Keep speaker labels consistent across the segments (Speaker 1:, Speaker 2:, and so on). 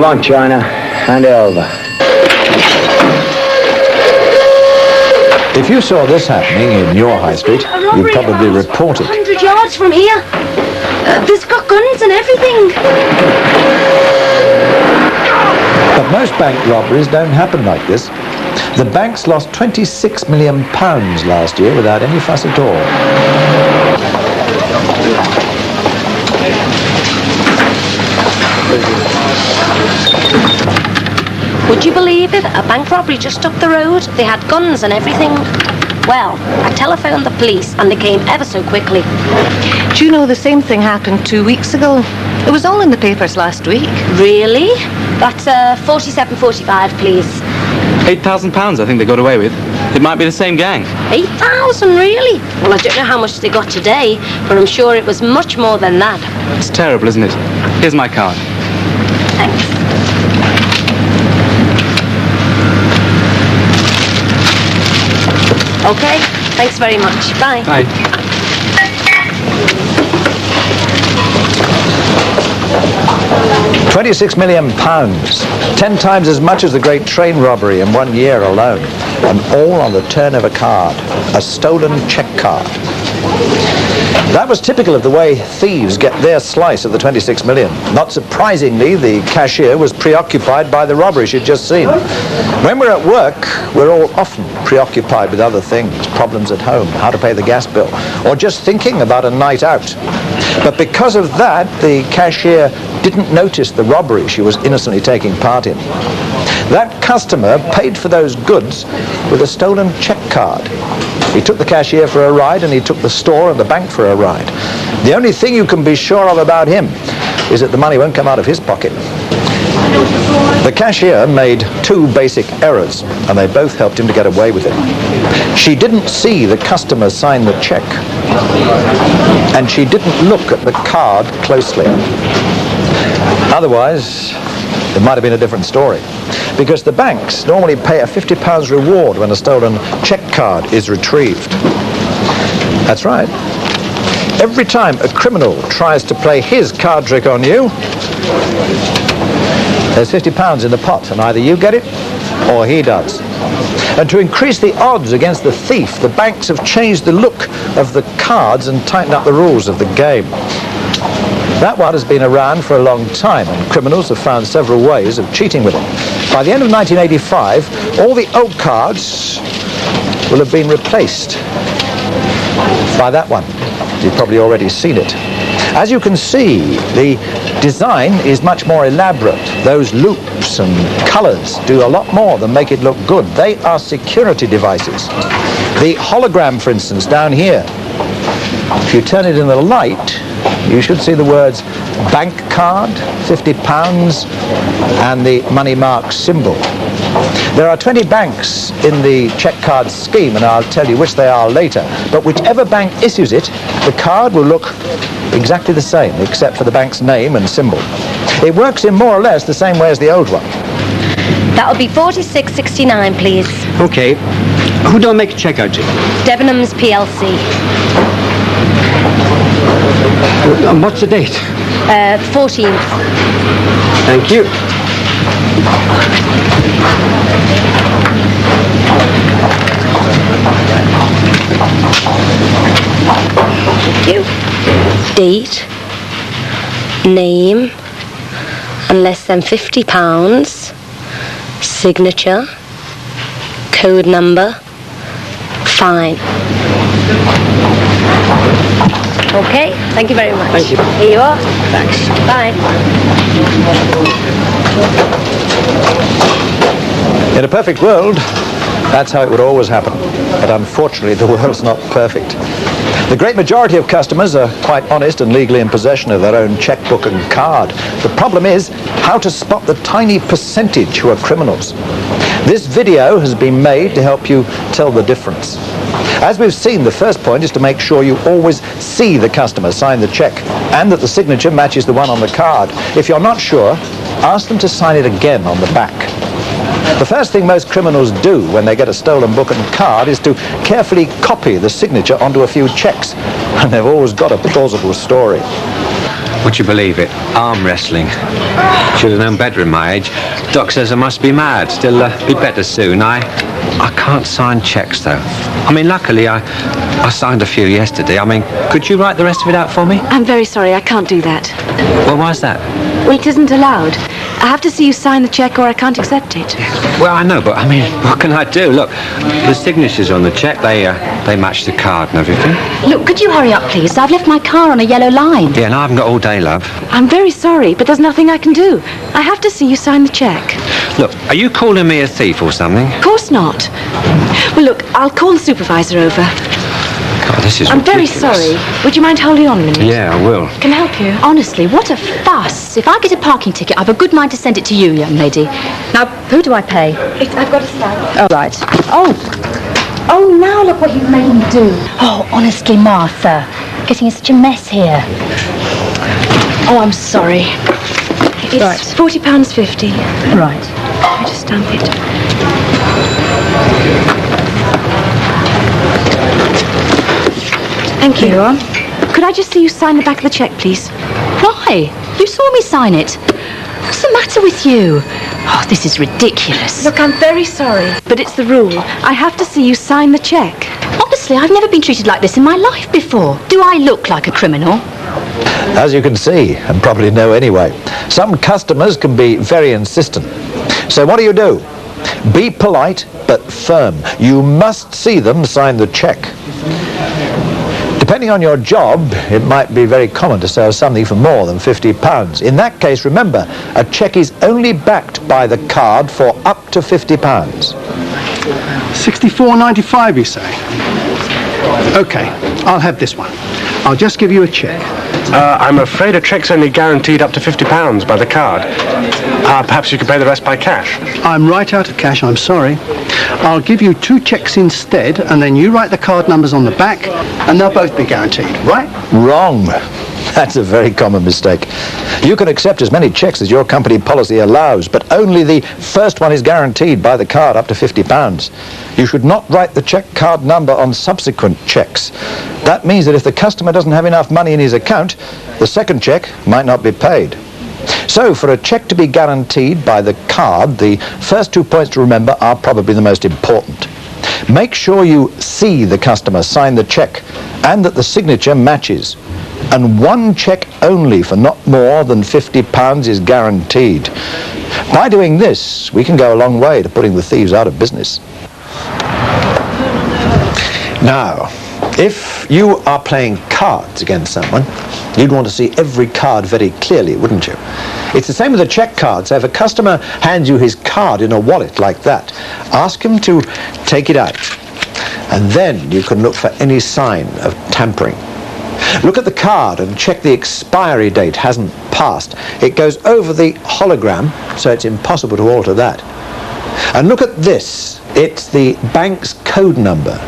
Speaker 1: Come on, China. Hand it over.
Speaker 2: If you saw this happening in your high street, you'd probably report it.
Speaker 3: 100 yards from here. There's got guns and everything.
Speaker 2: But most bank robberies don't happen like this. The banks lost £26 million last year without any fuss at all.
Speaker 3: Would you believe it? A bank robbery just up the road. They had guns and everything. Well, I telephoned the police and they came ever so quickly.
Speaker 4: Do you know the same thing happened 2 weeks ago? It was all in the papers last week.
Speaker 3: Really? That's 4745, please.
Speaker 5: £8,000 I think they got away with. It might be the same gang.
Speaker 3: 8,000, really? Well, I don't know how much they got today, but I'm sure it was much more than that.
Speaker 5: It's terrible, isn't it? Here's my card.
Speaker 3: Thanks. Okay, thanks very much. Bye.
Speaker 5: Bye.
Speaker 2: £26 million, 10 times as much as the great train robbery in 1 year alone, and all on the turn of a card, a stolen check card. That was typical of the way thieves get their slice of the 26 million. Not surprisingly, the cashier was preoccupied by the robbery she'd just seen. When we're at work, we're all often preoccupied with other things, problems at home, how to pay the gas bill, or just thinking about a night out. But because of that, the cashier didn't notice the robbery she was innocently taking part in. That customer paid for those goods with a stolen check card. He took the cashier for a ride and he took the store and the bank for a ride. The only thing you can be sure of about him is that the money won't come out of his pocket. The cashier made two basic errors and they both helped him to get away with it. She didn't see the customer sign the check and she didn't look at the card closely. Otherwise, it might have been a different story. Because the banks normally pay a £50 reward when a stolen check card is retrieved. That's right. Every time a criminal tries to play his card trick on you, there's £50 in the pot, and either you get it or he does. And to increase the odds against the thief, the banks have changed the look of the cards and tightened up the rules of the game. That one has been around for a long time, and criminals have found several ways of cheating with it. By the end of 1985, all the old cards will have been replaced by that one. You've probably already seen it. As you can see, the design is much more elaborate. Those loops and colors do a lot more than make it look good. They are security devices. The hologram, for instance, down here, if you turn it in the light, you should see the words bank card, £50, and the money mark symbol. There are 20 banks in the check card scheme, and I'll tell you which they are later. But whichever bank issues it, the card will look exactly the same, except for the bank's name and symbol. It works in more or less the same way as the old one.
Speaker 3: That'll be 4669, please.
Speaker 1: Okay. Who do I make a check out to?
Speaker 3: Debenhams PLC.
Speaker 1: And what's the date?
Speaker 3: 14th.
Speaker 1: Thank you.
Speaker 3: Thank you. Date, name, and less than £50. Signature, code number, fine. Okay, thank you very much.
Speaker 1: Thank you.
Speaker 3: Here you are.
Speaker 1: Thanks.
Speaker 3: Bye.
Speaker 2: In a perfect world, that's how it would always happen. But unfortunately, the world's not perfect. The great majority of customers are quite honest and legally in possession of their own checkbook and card. The problem is how to spot the tiny percentage who are criminals. This video has been made to help you tell the difference. As we've seen, the first point is to make sure you always see the customer sign the check and that the signature matches the one on the card. If you're not sure, ask them to sign it again on the back. The first thing most criminals do when they get a stolen book and card is to carefully copy the signature onto a few checks, and they've always got a plausible story.
Speaker 6: Would you believe it? Arm wrestling. Should have known better in my age. Doc says I must be mad. Still, be better soon. I can't sign checks, though. I mean, luckily, I signed a few yesterday. I mean, could you write the rest of it out for me?
Speaker 7: I'm very sorry, I can't do that.
Speaker 6: Well, why's that?
Speaker 7: Well, it isn't allowed. I have to see you sign the cheque or I can't accept it.
Speaker 6: Well, I know, but I mean, what can I do? Look, the signatures on the cheque, they match the card and everything.
Speaker 8: Look, could you hurry up, please? I've left my car on a yellow line.
Speaker 6: Yeah, and I haven't got all day, love.
Speaker 7: I'm very sorry, but there's nothing I can do. I have to see you sign the cheque.
Speaker 6: Look, are you calling me a thief or something?
Speaker 7: Of course not. Well, look, I'll call the supervisor over.
Speaker 6: God, this is
Speaker 7: I'm very
Speaker 6: ridiculous.
Speaker 7: sorry. Would you mind holding on a minute?
Speaker 6: Yeah, I will.
Speaker 7: Can I help you?
Speaker 8: Honestly, what a fuss. If I get a parking ticket, I've a good mind to send it to you, young lady. Now, who do I pay?
Speaker 7: I've got a stamp.
Speaker 8: Oh, right. Oh, now look what you've made me do. Oh, honestly, Martha. Getting in such a mess here.
Speaker 7: Oh, I'm sorry. It's
Speaker 8: Right.
Speaker 7: £40.50.
Speaker 8: Right.
Speaker 7: Let me just stamp it. Thank you.
Speaker 8: Here you are.
Speaker 7: Could I just see you sign the back of the cheque, please?
Speaker 8: Why? You saw me sign it. What's the matter with you? Oh, this is ridiculous.
Speaker 7: Look, I'm very sorry, but it's the rule. I have to see you sign the cheque.
Speaker 8: Honestly, I've never been treated like this in my life before. Do I look like a criminal?
Speaker 2: As you can see, and probably know anyway, some customers can be very insistent. So what do? Be polite, but firm. You must see them sign the cheque. Depending on your job, it might be very common to sell something for more than £50. In that case, remember, a cheque is only backed by the card for up to £50.
Speaker 9: £64.95, you say? OK, I'll have this one. I'll just give you a cheque.
Speaker 10: I'm afraid a cheque's only guaranteed up to £50 by the card. Perhaps you could pay the rest by cash.
Speaker 9: I'm right out of cash, I'm sorry. I'll give you 2 cheques instead, and then you write the card numbers on the back, and they'll both be guaranteed, right?
Speaker 2: Wrong. That's a very common mistake. You can accept as many cheques as your company policy allows, but only the first one is guaranteed by the card up to £50. You should not write the cheque card number on subsequent cheques. That means that if the customer doesn't have enough money in his account, the second cheque might not be paid. So, for a cheque to be guaranteed by the card, the first 2 points to remember are probably the most important. Make sure you see the customer sign the cheque and that the signature matches. And 1 cheque only for not more than £50 is guaranteed. By doing this, we can go a long way to putting the thieves out of business. Now, if you are playing cards against someone, you'd want to see every card very clearly, wouldn't you? It's the same with a cheque card. So if a customer hands you his card in a wallet like that, ask him to take it out. And then you can look for any sign of tampering. Look at the card and check the expiry date hasn't passed. It goes over the hologram, so it's impossible to alter that. And look at this. It's the bank's code number.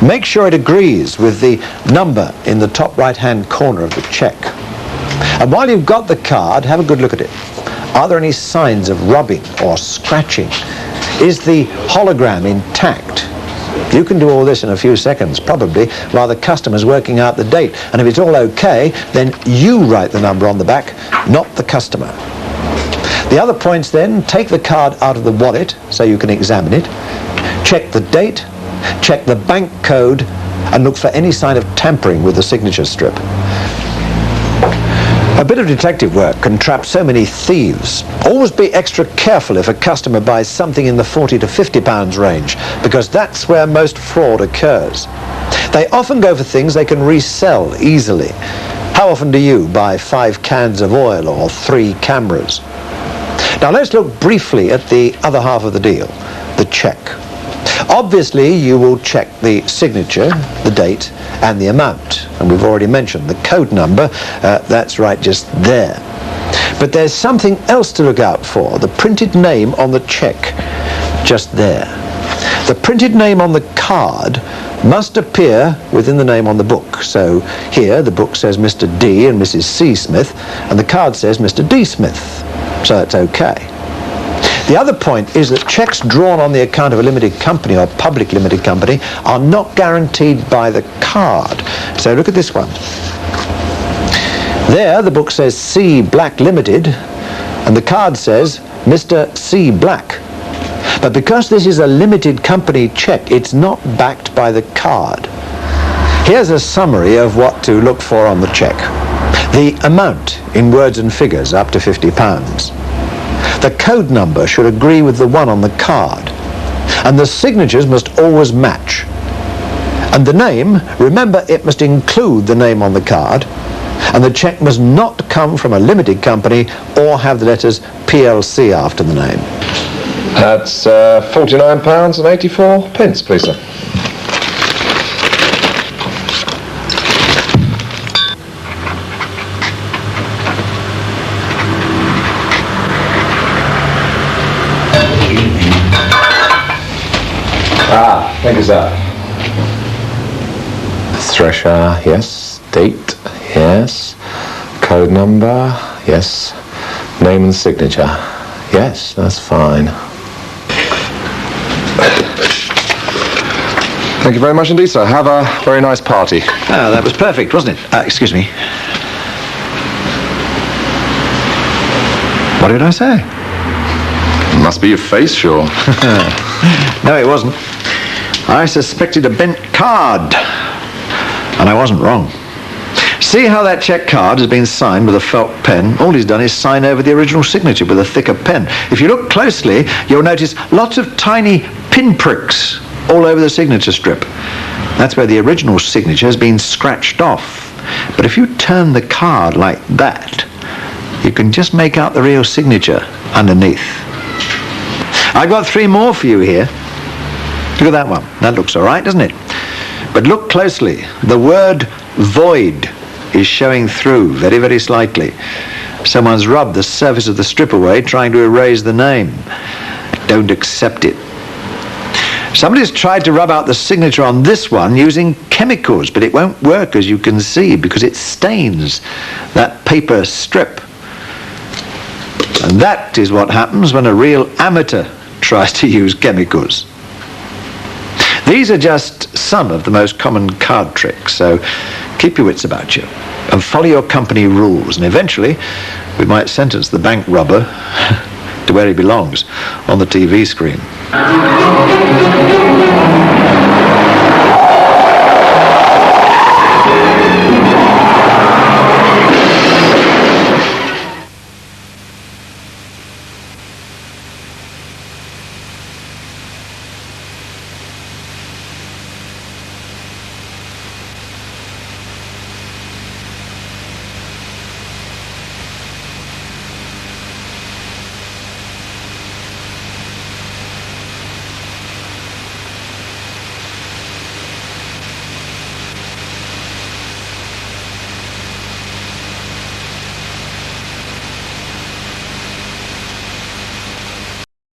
Speaker 2: Make sure it agrees with the number in the top right-hand corner of the cheque. And while you've got the card, have a good look at it. Are there any signs of rubbing or scratching? Is the hologram intact? You can do all this in a few seconds, probably, while the customer's working out the date. And if it's all okay, then you write the number on the back, not the customer. The other points then, take the card out of the wallet so you can examine it, check the date, check the bank code, and look for any sign of tampering with the signature strip. A bit of detective work can trap so many thieves. Always be extra careful if a customer buys something in the £40 to £50 range, because that's where most fraud occurs. They often go for things they can resell easily. How often do you buy 5 cans of oil or 3 cameras? Now let's look briefly at the other half of the deal, the cheque. Obviously, you will check the signature, the date, and the amount. And we've already mentioned the code number. That's right, just there. But there's something else to look out for, the printed name on the cheque, just there. The printed name on the card must appear within the name on the book. So here, the book says Mr. D and Mrs. C. Smith, and the card says Mr. D. Smith. So it's okay. The other point is that cheques drawn on the account of a limited company or public limited company are not guaranteed by the card. So look at this one. There, the book says C. Black Limited, and the card says Mr. C. Black. But because this is a limited company cheque, it's not backed by the card. Here's a summary of what to look for on the cheque. The amount in words and figures up to £50. The code number should agree with the one on the card. And the signatures must always match. And the name, remember, it must include the name on the card. And the cheque must not come from a limited company or have the letters PLC after the name.
Speaker 11: That's £49.84, please, sir. Thank you, sir. Thresher, yes. Date, yes. Code number, yes. Name and signature, yes, that's fine. Thank you very much indeed, sir. Have a very nice party.
Speaker 2: Ah, that was perfect, wasn't it? Excuse me. What did I say?
Speaker 11: Must be your face, sure.
Speaker 2: No, it wasn't. I suspected a bent card. And I wasn't wrong. See how that cheque card has been signed with a felt pen? All he's done is sign over the original signature with a thicker pen. If you look closely, you'll notice lots of tiny pinpricks all over the signature strip. That's where the original signature has been scratched off. But if you turn the card like that, you can just make out the real signature underneath. I've got 3 more for you here. Look at that one. That looks all right, doesn't it? But look closely. The word void is showing through very, very slightly. Someone's rubbed the surface of the strip away trying to erase the name. Don't accept it. Somebody's tried to rub out the signature on this one using chemicals, but it won't work, as you can see, because it stains that paper strip. And that is what happens when a real amateur tries to use chemicals. These are just some of the most common card tricks, so keep your wits about you and follow your company rules, and eventually we might sentence the bank robber to where he belongs, on the TV screen.